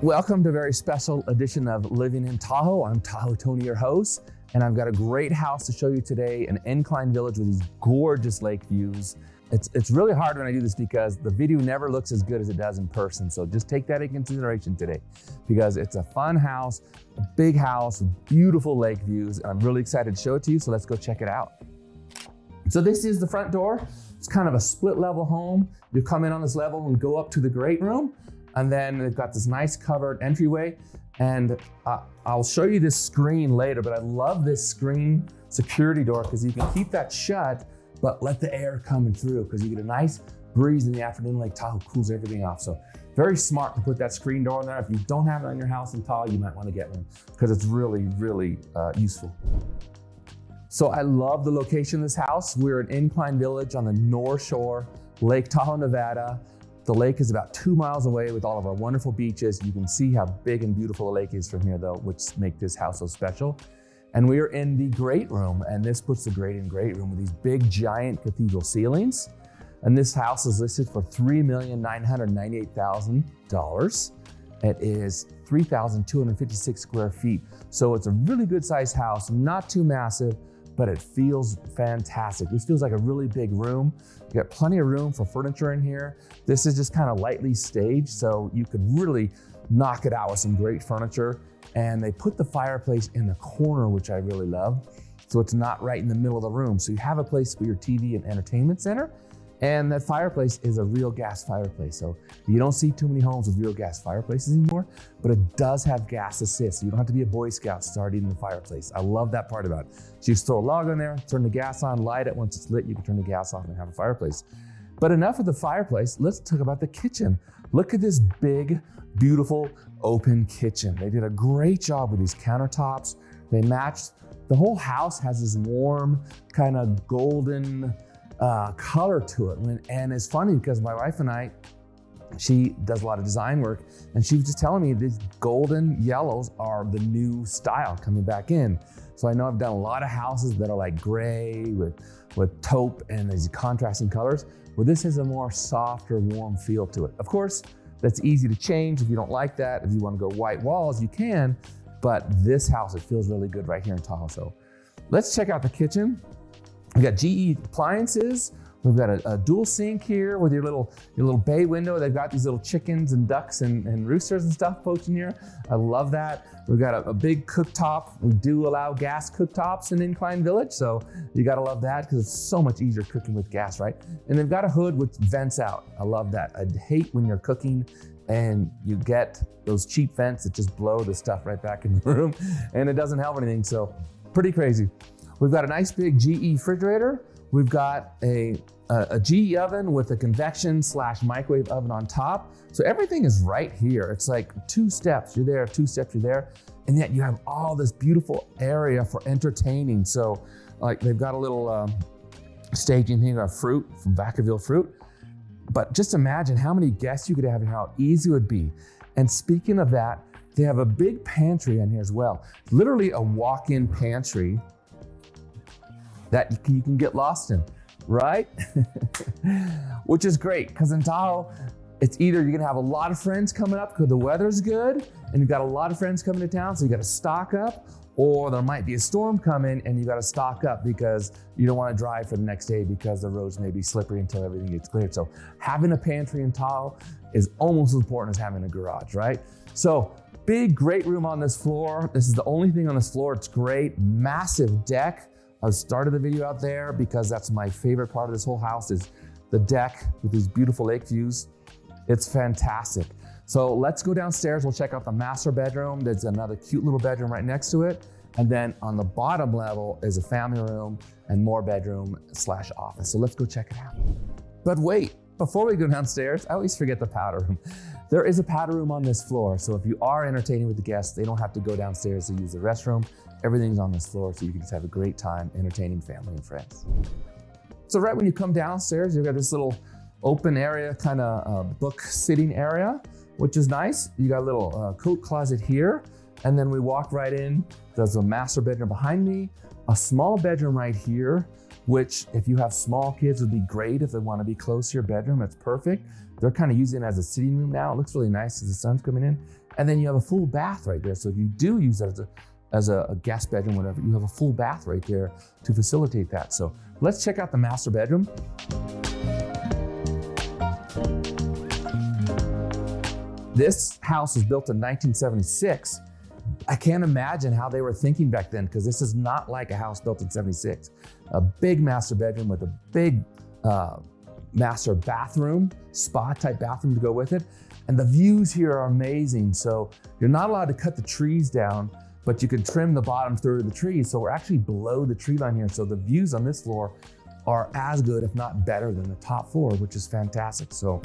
Welcome to a very special edition of Living in Tahoe. I'm Tahoe Tony, your host, and I've got a great house to show you today, an Incline village with these gorgeous lake views. It's really hard when I do this because the video never looks as good as it does in person. So just take that into consideration today because it's a fun house, a big house with beautiful lake views. And I'm really excited to show it to you. So let's go check it out. So this is the front door. It's kind of a split level home. You come in on this level and go up to the great room. And then they've got this nice covered entryway. And I'll show you this screen later, but I love this screen security door because you can keep that shut, but let the air coming through because you get a nice breeze in the afternoon. Lake Tahoe cools everything off. So very smart to put that screen door in there. If you don't have it on your house in Tahoe, you might want to get one because it's really, really useful. So I love the location of this house. We're in Incline Village on the North Shore, Lake Tahoe, Nevada. The lake is about 2 miles away with all of our wonderful beaches. You can see how big and beautiful the lake is from here though, which make this house so special. And we are in the great room, and this puts the great room with these big giant cathedral ceilings. And this house is listed for $3,998,000. It is 3,256 square feet. So it's a really good sized house, not too massive, but it feels fantastic. This feels like a really big room. You got plenty of room for furniture in here. This is just kind of lightly staged, so you could really knock it out with some great furniture. And they put the fireplace in the corner, which I really love. So it's not right in the middle of the room. So you have a place for your TV and entertainment center. And that fireplace is a real gas fireplace. So you don't see too many homes with real gas fireplaces anymore, but it does have gas assist. So you don't have to be a Boy Scout starting the fireplace. I love that part about it. So you just throw a log on there, turn the gas on, light it. Once it's lit, you can turn the gas off and have a fireplace. But enough of the fireplace, let's talk about the kitchen. Look at this big, beautiful, open kitchen. They did a great job with these countertops. They matched, the whole house has this warm, kind of golden, color to it. And it's funny because my wife and I, she does a lot of design work, and she was just telling me these golden yellows are the new style coming back in. So I know I've done a lot of houses that are like gray with taupe and these contrasting colors. Well, this has a more softer, warm feel to it. Of course, that's easy to change if you don't like that. If you want to go white walls, you can, but this house, it feels really good right here in Tahoe. So let's check out the kitchen. We got GE appliances. We've got a dual sink here with your little bay window. They've got these little chickens and ducks and roosters and stuff poaching here. I love that. We've got a big cooktop. We do allow gas cooktops in Incline Village, so you gotta love that because it's so much easier cooking with gas, right? And they've got a hood which vents out. I love that. I hate when you're cooking and you get those cheap vents that just blow the stuff right back in the room, and it doesn't help anything, so pretty crazy. We've got a nice big GE refrigerator. We've got a GE oven with a convection / microwave oven on top. So everything is right here. It's like 2 steps, you're there, 2 steps, you're there. And yet you have all this beautiful area for entertaining. So like they've got a little staging here of fruit from Vacaville fruit. But just imagine how many guests you could have and how easy it would be. And speaking of that, they have a big pantry in here as well. Literally a walk-in pantry that you can get lost in, right? Which is great, because in Tahoe, it's either you're gonna have a lot of friends coming up because the weather's good, and you've got a lot of friends coming to town, so you gotta stock up, or there might be a storm coming and you gotta stock up because you don't wanna drive for the next day because the roads may be slippery until everything gets cleared. So having a pantry in Tahoe is almost as important as having a garage, right? So big, great room on this floor. This is the only thing on this floor. It's great, massive deck. I started the video out there because that's my favorite part of this whole house is the deck with these beautiful lake views. It's fantastic. So let's go downstairs. We'll check out the master bedroom. There's another cute little bedroom right next to it. And then on the bottom level is a family room and more bedroom / office. So let's go check it out. But wait, before we go downstairs, I always forget the powder room. There is a powder room on this floor. So if you are entertaining with the guests, they don't have to go downstairs to use the restroom. Everything's on this floor, so you can just have a great time entertaining family and friends. So right when you come downstairs, you've got this little open area, kind of book sitting area, which is nice. You got a little coat closet here, and then we walk right in. There's a master bedroom behind me, a small bedroom right here, which if you have small kids would be great if they want to be close to your bedroom. That's perfect. They're kind of using it as a sitting room now. It looks really nice as the sun's coming in. And then you have a full bath right there. So if you do use it as a guest bedroom, whatever, you have a full bath right there to facilitate that. So let's check out the master bedroom. This house was built in 1976. I can't imagine how they were thinking back then, because this is not like a house built in 76. A big master bedroom with a big master bathroom, spa type bathroom to go with it. And the views here are amazing. So you're not allowed to cut the trees down, but you can trim the bottom third of the trees. So we're actually below the tree line here. So the views on this floor are as good, if not better, than the top floor, which is fantastic. So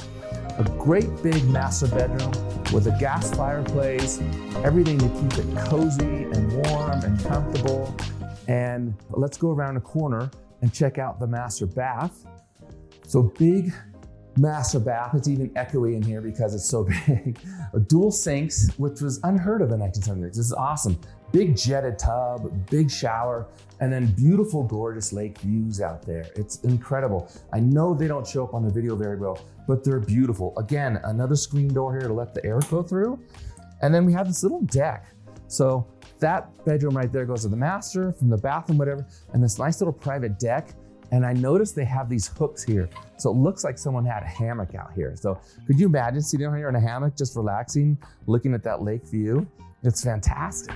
a great big master bedroom with a gas fireplace, everything to keep it cozy and warm and comfortable. And let's go around the corner and check out the master bath. So big master bath. It's even echoey in here because it's so big. Dual sinks, which was unheard of in 1976. This is awesome. Big jetted tub, big shower, and then beautiful, gorgeous lake views out there. It's incredible. I know they don't show up on the video very well, but they're beautiful. Again, another screen door here to let the air go through. And then we have this little deck. So that bedroom right there goes to the master, from the bathroom, whatever, and this nice little private deck. And I noticed they have these hooks here. So it looks like someone had a hammock out here. So could you imagine sitting here in a hammock, just relaxing, looking at that lake view? It's fantastic.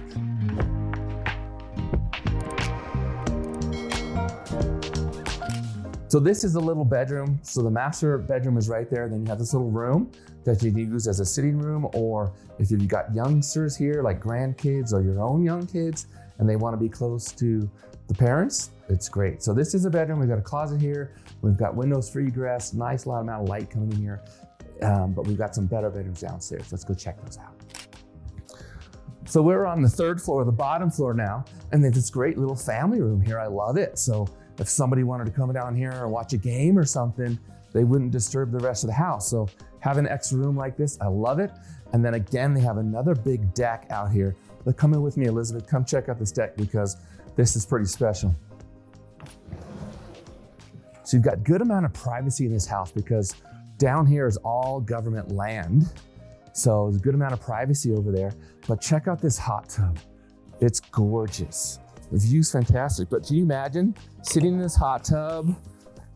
So this is a little bedroom. So the master bedroom is right there. Then you have this little room that you can use as a sitting room, or if you've got youngsters here, like grandkids or your own young kids, and they want to be close to the parents, it's great. So this is a bedroom. We've got a closet here. We've got windows for egress, nice lot amount of light coming in here. But we've got some better bedrooms downstairs. Let's go check those out. So we're on the third floor, the bottom floor now, and there's this great little family room here. I love it. So if somebody wanted to come down here and watch a game or something, they wouldn't disturb the rest of the house. So having an extra room like this, I love it. And then again, they have another big deck out here. Come in with me, Elizabeth. Come check out this deck because this is pretty special. So you've got good amount of privacy in this house because down here is all government land. So there's a good amount of privacy over there. But check out this hot tub. It's gorgeous. The view's fantastic. But can you imagine sitting in this hot tub,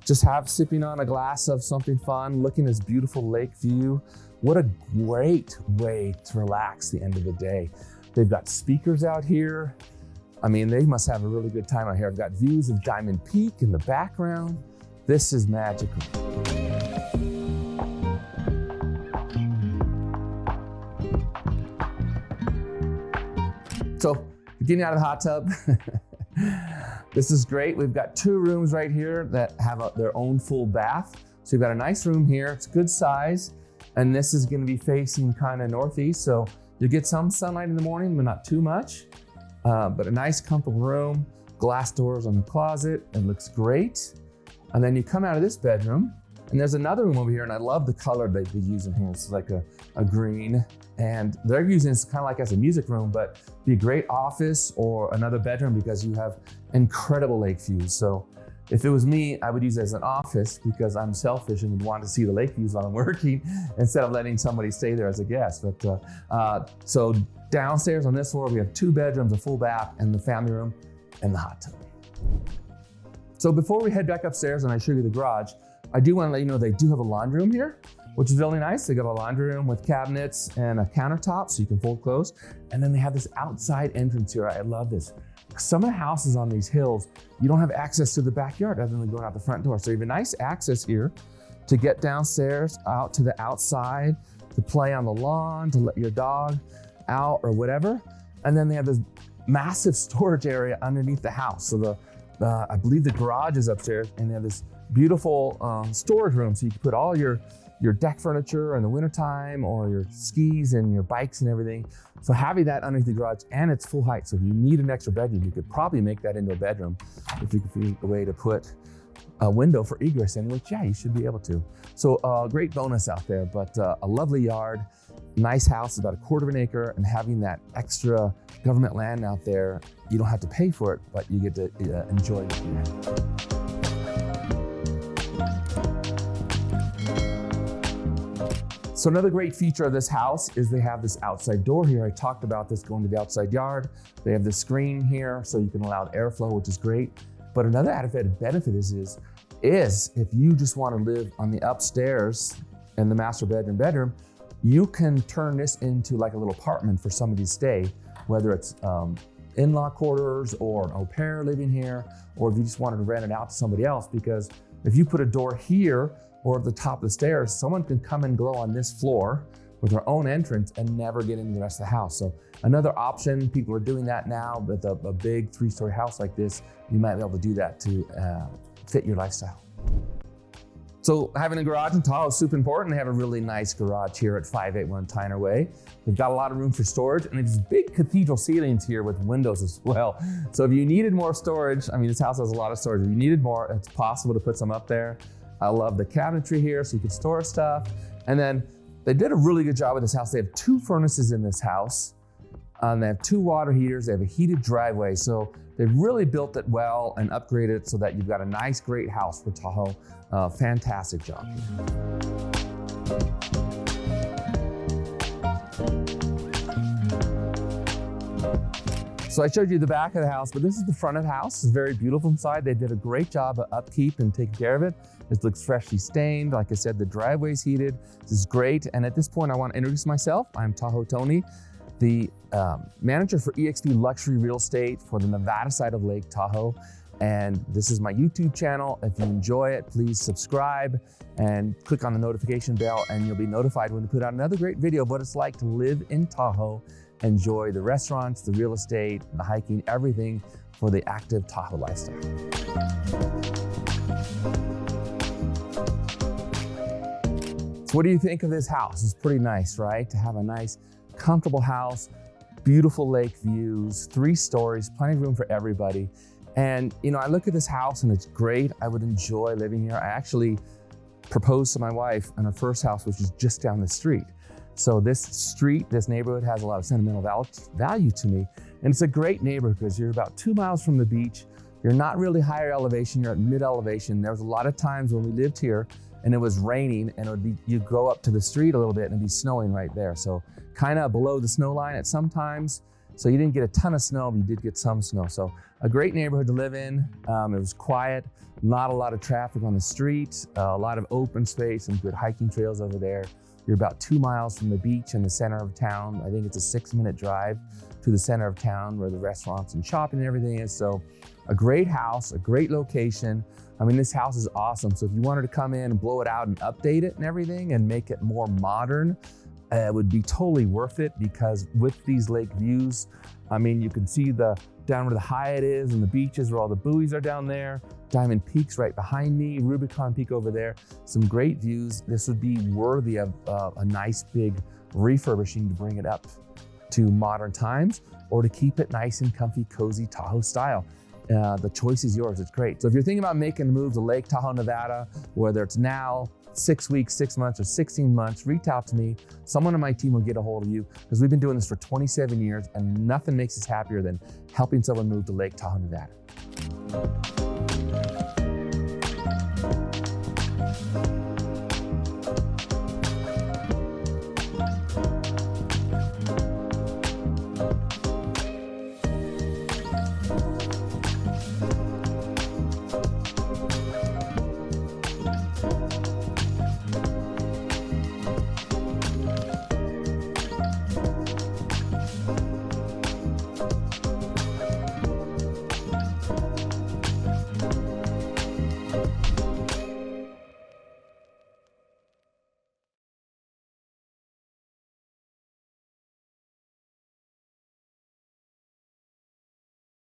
just sipping on a glass of something fun, looking at this beautiful lake view? What a great way to relax the end of the day. They've got speakers out here. I mean, they must have a really good time out here. I've got views of Diamond Peak in the background. This is magical. So getting out of the hot tub, this is great. We've got two rooms right here that have their own full bath. So you've got a nice room here. It's good size. And this is gonna be facing kind of northeast. So you get some sunlight in the morning, but not too much. But a nice comfortable room, glass doors on the closet. It looks great. And then you come out of this bedroom and there's another room over here, and I love the color they've been using here. It's like a green, and they're using this kind of like as a music room, but be a great office or another bedroom because you have incredible lake views. So if it was me, I would use it as an office because I'm selfish and would want to see the lake views while I'm working instead of letting somebody stay there as a guest. But so downstairs on this floor, we have two bedrooms, a full bath, and the family room and the hot tub. So before we head back upstairs and I show you the garage, I do want to let you know they do have a laundry room here, which is really nice. They got a laundry room with cabinets and a countertop so you can fold clothes. And then they have this outside entrance here. I love this. Some of the houses on these hills, you don't have access to the backyard other than going out the front door. So you have a nice access here to get downstairs, out to the outside, to play on the lawn, to let your dog out or whatever. And then they have this massive storage area underneath the house. So I believe the garage is upstairs, and they have this beautiful storage room. So you can put all your deck furniture in the wintertime, or your skis and your bikes and everything. So having that underneath the garage, and it's full height. So if you need an extra bedroom, you could probably make that into a bedroom if you could find a way to put a window for egress in, which, yeah, you should be able to. So great bonus out there, but a lovely yard, nice house, about 1/4 of an acre, and having that extra government land out there, you don't have to pay for it, but you get to enjoy it. So another great feature of this house is they have this outside door here. I talked about this going to the outside yard. They have this screen here so you can allow airflow, which is great. But another added benefit is if you just want to live on the upstairs in the master bedroom, you can turn this into like a little apartment for somebody to stay, whether it's in-law quarters or an au pair living here, or if you just wanted to rent it out to somebody else, because if you put a door here or at the top of the stairs, someone can come and go on this floor with their own entrance and never get into the rest of the house. So another option, people are doing that now, with a big 3-story house like this, you might be able to do that to fit your lifestyle. So having a garage in Tahoe is super important. They have a really nice garage here at 581 Tyner Way. They've got a lot of room for storage, and it's big cathedral ceilings here with windows as well. So if you needed more storage, I mean, this house has a lot of storage. If you needed more, it's possible to put some up there. I love the cabinetry here so you can store stuff. And then they did a really good job with this house. They have 2 furnaces in this house. They have 2 water heaters. They have a heated driveway. So they've really built it well and upgraded it so that you've got a nice, great house for Tahoe. Fantastic job. So I showed you the back of the house, but this is the front of the house. It's very beautiful inside. They did a great job of upkeep and taking care of it. It looks freshly stained. Like I said, the driveway's heated. This is great. And at this point, I want to introduce myself. I'm Tahoe Tony, the manager for eXp Luxury Real Estate for the Nevada side of Lake Tahoe. And this is my YouTube channel. If you enjoy it, please subscribe and click on the notification bell, and you'll be notified when we put out another great video of what it's like to live in Tahoe. Enjoy the restaurants, the real estate, the hiking, everything for the active Tahoe lifestyle. So what do you think of this house? It's pretty nice, right? To have a nice, comfortable house, beautiful lake views, 3 stories, plenty of room for everybody. And you know, I look at this house and it's great. I would enjoy living here. I actually proposed to my wife in her first house, which is just down the street. So this street, this neighborhood has a lot of sentimental value to me. And it's a great neighborhood because you're about 2 miles from the beach. You're not really higher elevation, you're at mid elevation. There was a lot of times when we lived here and it was raining and it would be, you go up to the street a little bit and it'd be snowing right there. So kind of below the snow line at some times. So you didn't get a ton of snow, but you did get some snow. So a great neighborhood to live in. It was quiet, not a lot of traffic on the street, a lot of open space and good hiking trails over there. You're about 2 miles from the beach in the center of town. I think it's a 6-minute drive to the center of town where the restaurants and shopping and everything is. So a great house, a great location. I mean, this house is awesome. So if you wanted to come in and blow it out and update it and everything and make it more modern, it would be totally worth it, because with these lake views, I mean, you can see down where the Hyatt is and the beaches where all the buoys are down there. Diamond Peak's right behind me, Rubicon Peak over there. Some great views. This would be worthy of a nice big refurbishing to bring it up to modern times, or to keep it nice and comfy, cozy Tahoe style. The choice is yours. It's great. So if you're thinking about making a move to Lake Tahoe, Nevada, whether it's now, 6 weeks, 6 months, or 16 months, reach out to me. Someone on my team will get a hold of you, because we've been doing this for 27 years and nothing makes us happier than helping someone move to Lake Tahoe, Nevada.